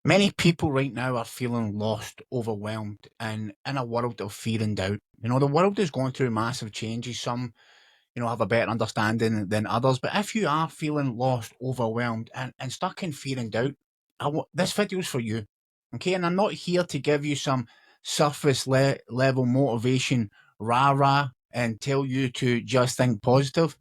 Many people right now are feeling lost, overwhelmed, and in a world of fear and doubt. The world is going through massive changes. Some, have a better understanding than others. But if you are feeling lost, overwhelmed, and stuck in fear and doubt, this video is for you. Okay. And I'm not here to give you some surface level motivation, rah rah, and tell you to just think positive.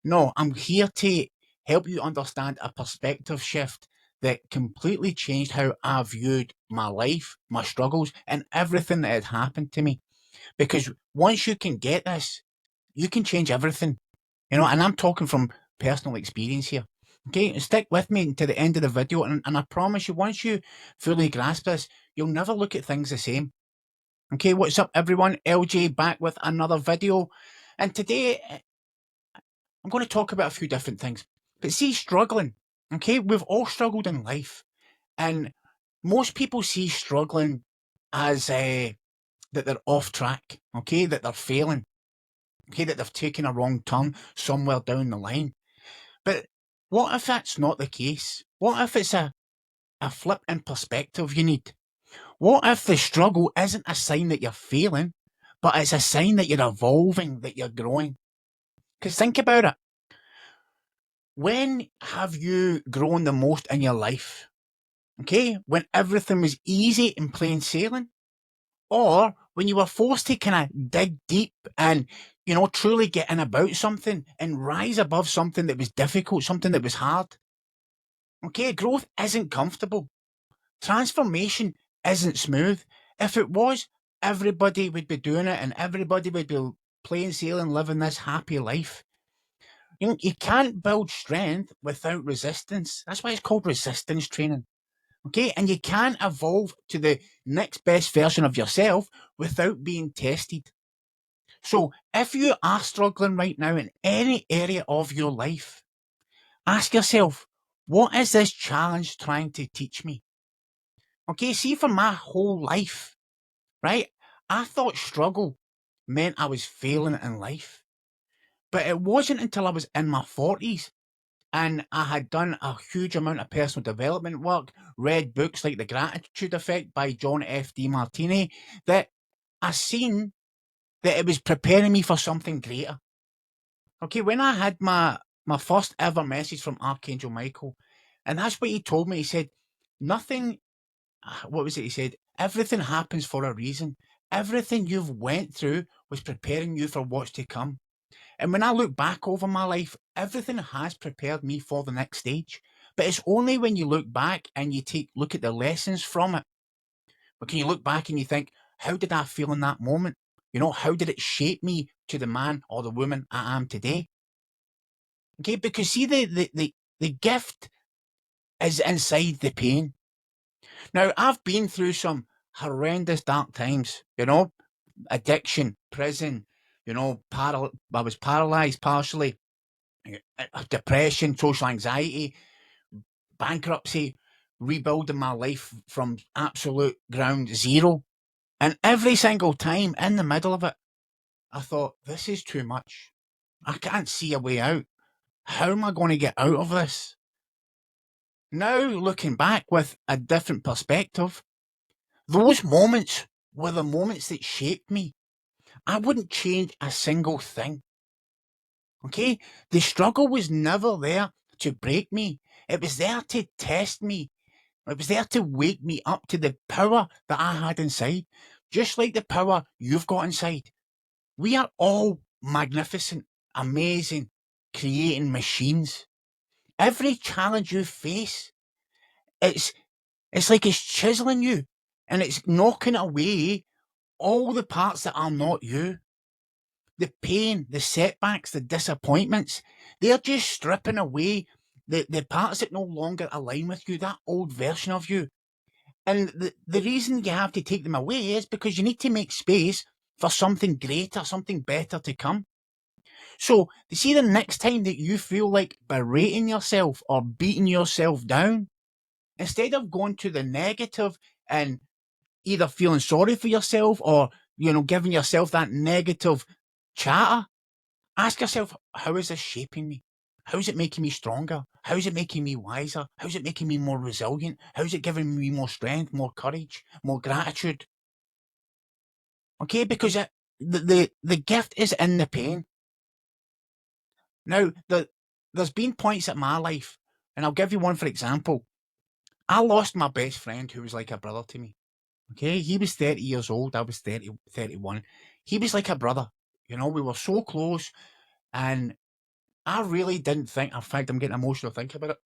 No, I'm here to help you understand a perspective shift that completely changed how I viewed my life, my struggles, and everything that had happened to me. Because once you can get this, you can change everything. And I'm talking from personal experience here. Okay, stick with me to the end of the video, and I promise you, once you fully grasp this, you'll never look at things the same. Okay, what's up, everyone? LJ back with another video, and today I'm going to talk about a few different things. But see, struggling, okay, we've all struggled in life, and most people see struggling as that they're off track, okay, that they're failing, okay, that they've taken a wrong turn somewhere down the line. But what if that's not the case? What if it's a flip in perspective you need? What if the struggle isn't a sign that you're failing, but it's a sign that you're evolving, that you're growing? Because think about it. When have you grown the most in your life? Okay, when everything was easy and plain sailing? Or when you were forced to kind of dig deep and, truly get in about something and rise above something that was difficult, something that was hard? Okay, growth isn't comfortable. Transformation isn't smooth. If it was, everybody would be doing it and everybody would be plain sailing, living this happy life. You can't build strength without resistance. That's why it's called resistance training. Okay, and you can't evolve to the next best version of yourself without being tested. So if you are struggling right now in any area of your life, ask yourself, what is this challenge trying to teach me? Okay, see, for my whole life, right, I thought struggle meant I was failing in life. But it wasn't until I was in my 40s and I had done a huge amount of personal development work, read books like The Gratitude Effect by John Demartini, that I seen that it was preparing me for something greater. Okay, when I had my first ever message from Archangel Michael, and that's what he told me. He said, nothing, what was it? He said, everything happens for a reason. Everything you've went through was preparing you for what's to come. And when I look back over my life, everything has prepared me for the next stage. But it's only when you look back and you look at the lessons from it. But can you look back and you think, how did I feel in that moment? How did it shape me to the man or the woman I am today? Okay, because see, the gift is inside the pain. Now, I've been through some horrendous dark times, addiction, prison, I was paralyzed partially, depression, social anxiety, bankruptcy, rebuilding my life from absolute ground zero. And every single time in the middle of it, I thought, this is too much. I can't see a way out. How am I going to get out of this? Now, looking back with a different perspective, those moments were the moments that shaped me. I wouldn't change a single thing. Okay? The struggle was never there to break me. It was there to test me. It was there to wake me up to the power that I had inside, just like the power you've got inside. We are all magnificent, amazing, creating machines. Every challenge you face, it's like it's chiseling you and it's knocking away all the parts that are not you. The pain, the setbacks, the disappointments, they're just stripping away the parts that no longer align with you, that old version of you. And the reason you have to take them away is because you need to make space for something greater, something better to come. So, you see, the next time that you feel like berating yourself or beating yourself down, instead of going to the negative and either feeling sorry for yourself or, giving yourself that negative chatter, ask yourself, how is this shaping me? How is it making me stronger? How's it making me wiser? How's it making me more resilient? How's it giving me more strength, more courage, more gratitude? Okay, because the gift is in the pain. Now, there's been points at my life, and I'll give you one for example. I lost my best friend who was like a brother to me. Okay, he was 30 years old. I was 30, 31. He was like a brother. You know, we were so close, and I really didn't think, in fact, I'm getting emotional thinking about it.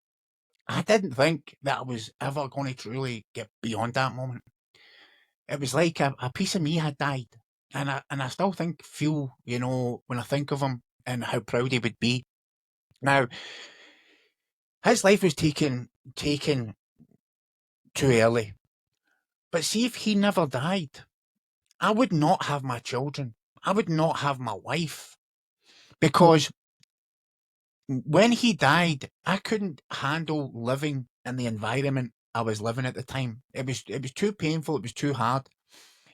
I didn't think that I was ever going to truly get beyond that moment. It was like a piece of me had died. And I still feel, when I think of him and how proud he would be. Now, his life was taken too early. But see, if he never died, I would not have my children. I would not have my wife. Because when he died, I couldn't handle living in the environment I was living at the time. It was too painful, it was too hard.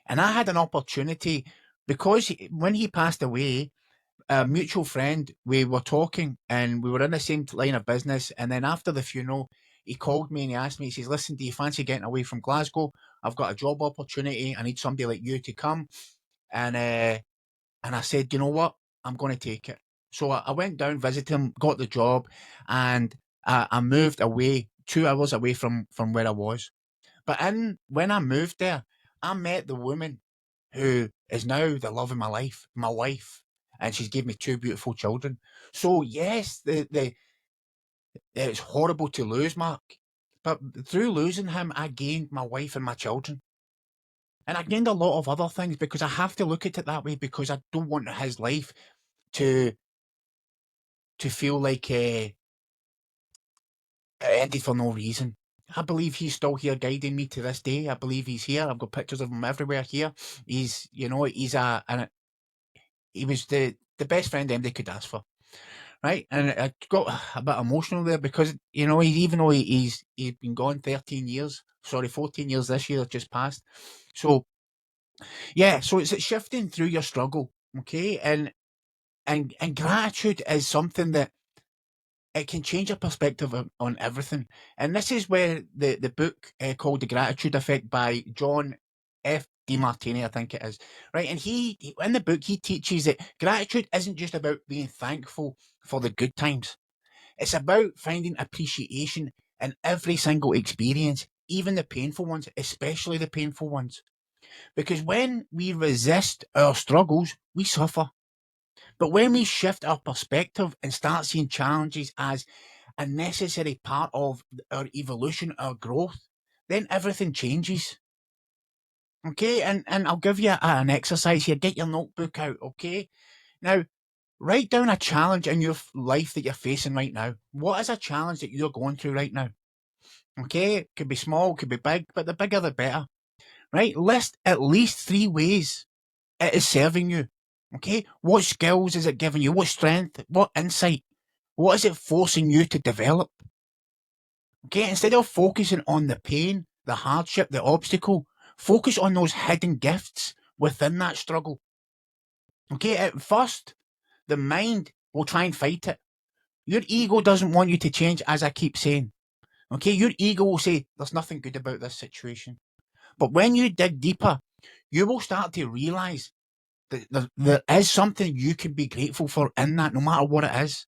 And I had an opportunity because when he passed away, a mutual friend, we were talking and we were in the same line of business. And then after the funeral, he called me and he asked me, he says, listen, do you fancy getting away from Glasgow? I've got a job opportunity. I need somebody like you to come. And I said, you know what? I'm going to take it. So I went down, visited him, got the job, and I moved away, 2 hours away from where I was. But when I moved there, I met the woman who is now the love of my life, my wife, and she's gave me two beautiful children. So yes, it's horrible to lose Mark, but through losing him, I gained my wife and my children. And I gained a lot of other things because I have to look at it that way because I don't want his life to feel like it ended for no reason. I believe he's still here guiding me to this day. I believe he's here. I've got pictures of him everywhere here. He was the best friend anybody could ask for, right? And I got a bit emotional there because even though he's been gone 13 years, sorry, 14 years this year just passed. So yeah, so it's shifting through your struggle, okay, and gratitude is something that it can change your perspective on everything. And this is where the book called The Gratitude Effect by John Demartini, I think it is, right? And he in the book, he teaches that gratitude isn't just about being thankful for the good times. It's about finding appreciation in every single experience, even the painful ones, especially the painful ones. Because when we resist our struggles, we suffer. But when we shift our perspective and start seeing challenges as a necessary part of our evolution, our growth, then everything changes. Okay, and I'll give you an exercise here. Get your notebook out, okay? Now, write down a challenge in your life that you're facing right now. What is a challenge that you're going through right now? Okay, it could be small, could be big, but the bigger the better, right? List at least 3 ways it is serving you. Okay, what skills is it giving you? What strength? What insight? What is it forcing you to develop? Okay, instead of focusing on the pain, the hardship, the obstacle, focus on those hidden gifts within that struggle. Okay, at first, the mind will try and fight it. Your ego doesn't want you to change, as I keep saying. Okay, your ego will say, there's nothing good about this situation. But when you dig deeper, you will start to realize that there is something you can be grateful for in that, no matter what it is.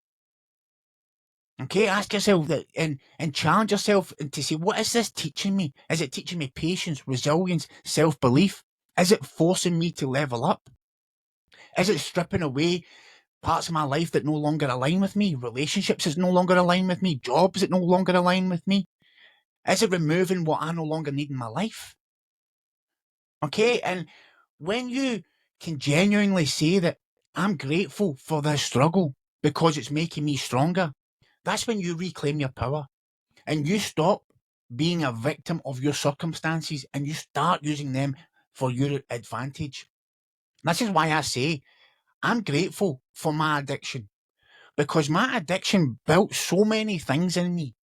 Okay, ask yourself that and challenge yourself to say, what is this teaching me? Is it teaching me patience, resilience, self-belief? Is it forcing me to level up? Is it stripping away parts of my life that no longer align with me? Relationships that no longer align with me? Jobs that no longer align with me? Is it removing what I no longer need in my life? Okay, and when you can genuinely say that I'm grateful for this struggle because it's making me stronger, that's when you reclaim your power and you stop being a victim of your circumstances and you start using them for your advantage. This is why I say I'm grateful for my addiction because my addiction built so many things in me.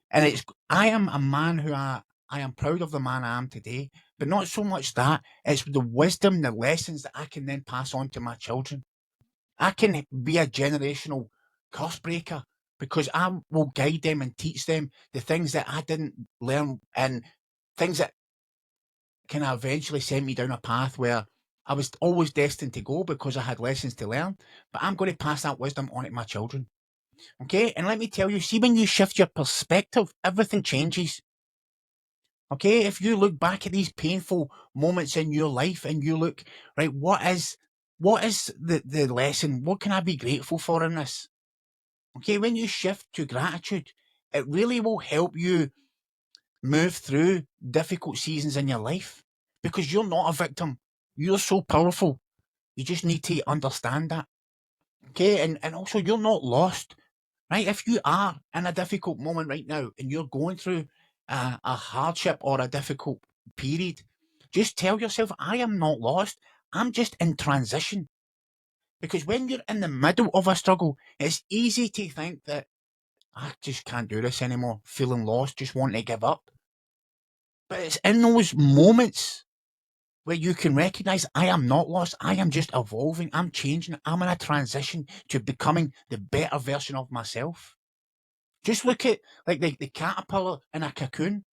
And I am a man who I am proud of the man I am today, but not so much that, it's the wisdom, the lessons that I can then pass on to my children. I can be a generational curse breaker because I will guide them and teach them the things that I didn't learn, and things that kind of eventually sent me down a path where I was always destined to go because I had lessons to learn. But I'm going to pass that wisdom on to my children. Okay. And let me tell you, see, when you shift your perspective, everything changes. Okay. If you look back at these painful moments in your life and you look, right, what is the lesson? What can I be grateful for in this? Okay. When you shift to gratitude, it really will help you move through difficult seasons in your life, because you're not a victim. You're so powerful. You just need to understand that. Okay. And also, you're not lost, right? If you are in a difficult moment right now and you're going through a hardship or a difficult period, just tell yourself, I am not lost. I'm just in transition. Because when you're in the middle of a struggle, it's easy to think that I just can't do this anymore, feeling lost, just wanting to give up. But it's in those moments where you can recognize, I am not lost. I am just evolving. I'm changing. I'm in a transition to becoming the better version of myself. Just look at like the caterpillar in a cocoon.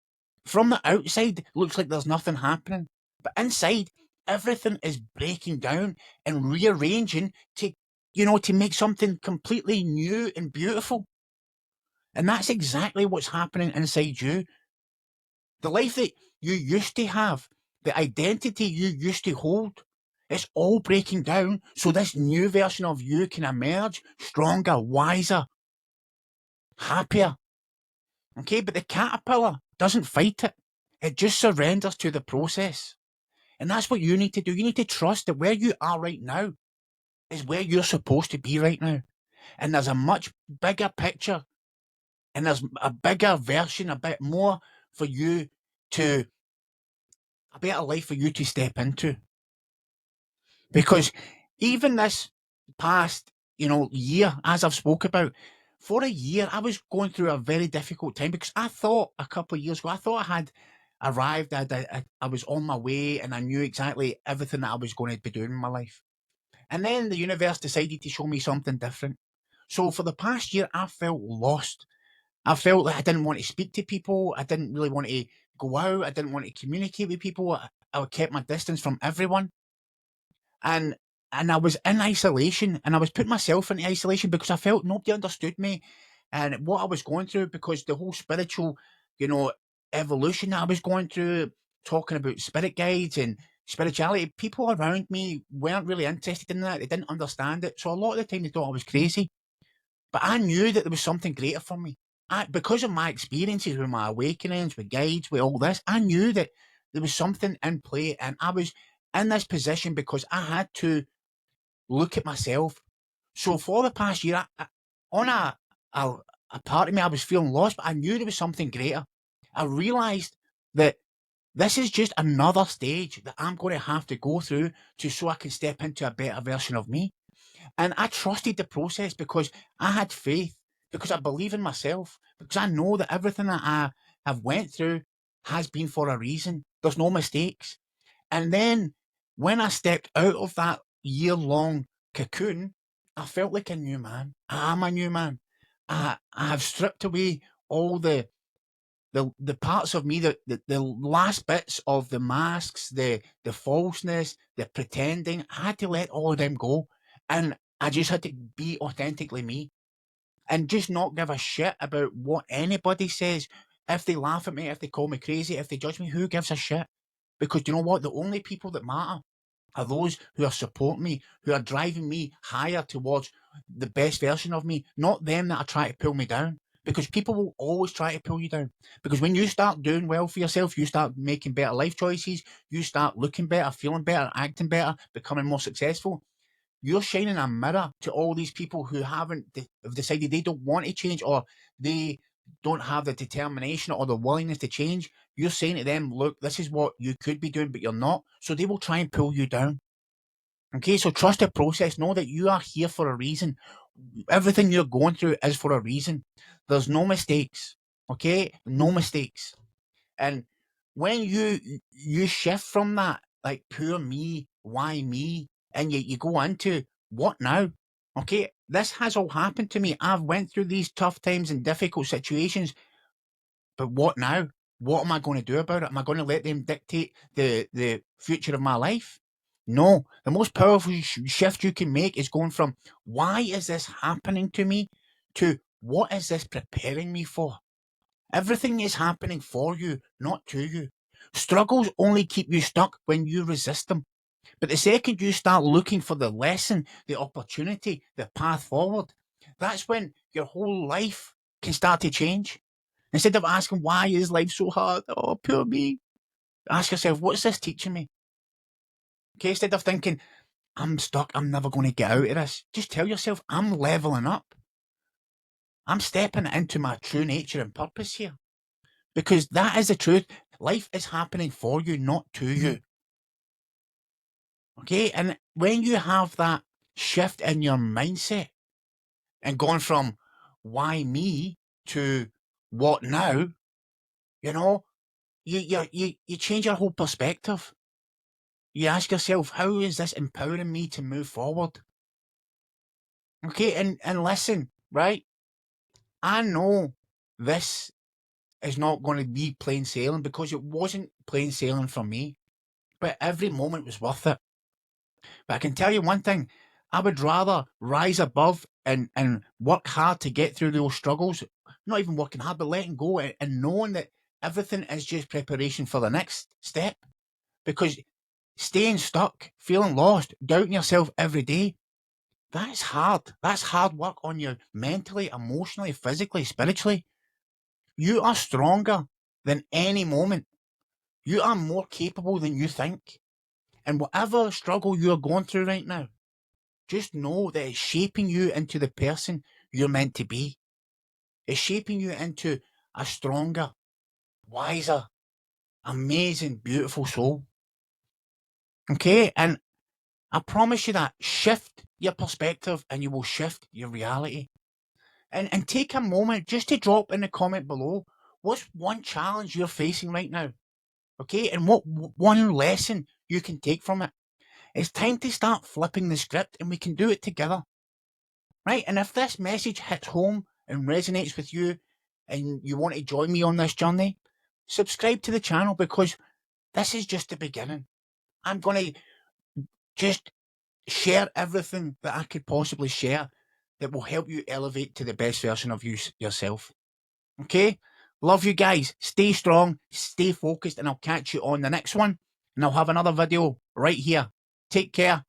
From the outside, it looks like there's nothing happening. But inside, everything is breaking down and rearranging to make something completely new and beautiful. And that's exactly what's happening inside you. The life that you used to have, the identity you used to hold, it's all breaking down so this new version of you can emerge stronger, wiser, happier. Okay, but the caterpillar doesn't fight it. It just surrenders to the process. And that's what you need to do. You need to trust that where you are right now is where you're supposed to be right now. And there's a much bigger picture, and there's a bigger version, a bit more for you to, a better life for you to step into. Because even this past, year, as I've spoke about, for a year, I was going through a very difficult time, because I thought a couple of years ago, I thought I had arrived, I was on my way, and I knew exactly everything that I was going to be doing in my life. And then the universe decided to show me something different. So for the past year, I felt lost. I felt like I didn't want to speak to people. I didn't really want to go out. I didn't want to communicate with people. I kept my distance from everyone. And I was in isolation, and I was putting myself into isolation because I felt nobody understood me and what I was going through, because the whole spiritual, you know, evolution that I was going through, talking about spirit guides and spirituality, people around me weren't really interested in that. They didn't understand it. So a lot of the time they thought I was crazy. But I knew that there was something greater for me. Because of my experiences with my awakenings, with guides, with all this, I knew that there was something in play, and I was in this position because I had to look at myself. So for the past year, on a, a part of me, I was feeling lost, but I knew there was something greater. I realised that this is just another stage that I'm going to have to go through so I can step into a better version of me. And I trusted the process because I had faith, because I believe in myself, because I know that everything that I have went through has been for a reason. There's no mistakes. And then when I stepped out of that year-long cocoon, I felt like a new man. I am a new man. I have stripped away all the parts of me, the last bits of the masks, the falseness, the pretending. I had to let all of them go, and I just had to be authentically me, and just not give a shit about what anybody says. If they laugh at me, if they call me crazy, if they judge me, who gives a shit? Because you know what? The only people that matter are those who are supporting me, who are driving me higher towards the best version of me, not them that are trying to pull me down. Because people will always try to pull you down. Because when you start doing well for yourself, you start making better life choices, you start looking better, feeling better, acting better, becoming more successful. You're shining a mirror to all these people who have decided they don't want to change, or they don't have the determination or the willingness to change. You're saying to them, look, this is what you could be doing, but you're not. So they will try and pull you down. Okay, so trust the process. Know that you are here for a reason. Everything you're going through is for a reason. There's no mistakes. Okay, no mistakes. And when you shift from that, like, poor me, why me, and you go into what now? Okay, this has all happened to me. I've went through these tough times and difficult situations, but what now? What am I going to do about it? Am I going to let them dictate the future of my life? No. The most powerful shift you can make is going from why is this happening to me to what is this preparing me for? Everything is happening for you, not to you. Struggles only keep you stuck when you resist them. But the second you start looking for the lesson, the opportunity, the path forward, that's when your whole life can start to change. Instead of asking, why is life so hard? Oh, poor me. Ask yourself, what's this teaching me? Okay, instead of thinking, I'm stuck, I'm never going to get out of this, just tell yourself, I'm leveling up. I'm stepping into my true nature and purpose here. Because that is the truth. Life is happening for you, not to you. Okay, and when you have that shift in your mindset and going from why me to what now, you know, you change your whole perspective. You ask yourself, how is this empowering me to move forward? Okay, and listen, right? I know this is not going to be plain sailing because it wasn't plain sailing for me, but every moment was worth it. But I can tell you one thing, I would rather rise above and work hard to get through those struggles, not even working hard, but letting go and knowing that everything is just preparation for the next step. Because staying stuck, feeling lost, doubting yourself every day, that's hard. That's hard work on you mentally, emotionally, physically, spiritually. You are stronger than any moment. You are more capable than you think. And whatever struggle you're going through right now, just know that it's shaping you into the person you're meant to be. It's shaping you into a stronger, wiser, amazing, beautiful soul. Okay? And I promise you that shift your perspective and you will shift your reality. And take a moment just to drop in the comment below what's one challenge you're facing right now. Okay? And what one lesson you can take from it. It's time to start flipping the script and we can do it together. Right? And if this message hits home and resonates with you and you want to join me on this journey, subscribe to the channel because this is just the beginning. I'm going to just share everything that I could possibly share that will help you elevate to the best version of yourself. Okay? Love you guys. Stay strong, stay focused, and I'll catch you on the next one. And I'll have another video right here. Take care.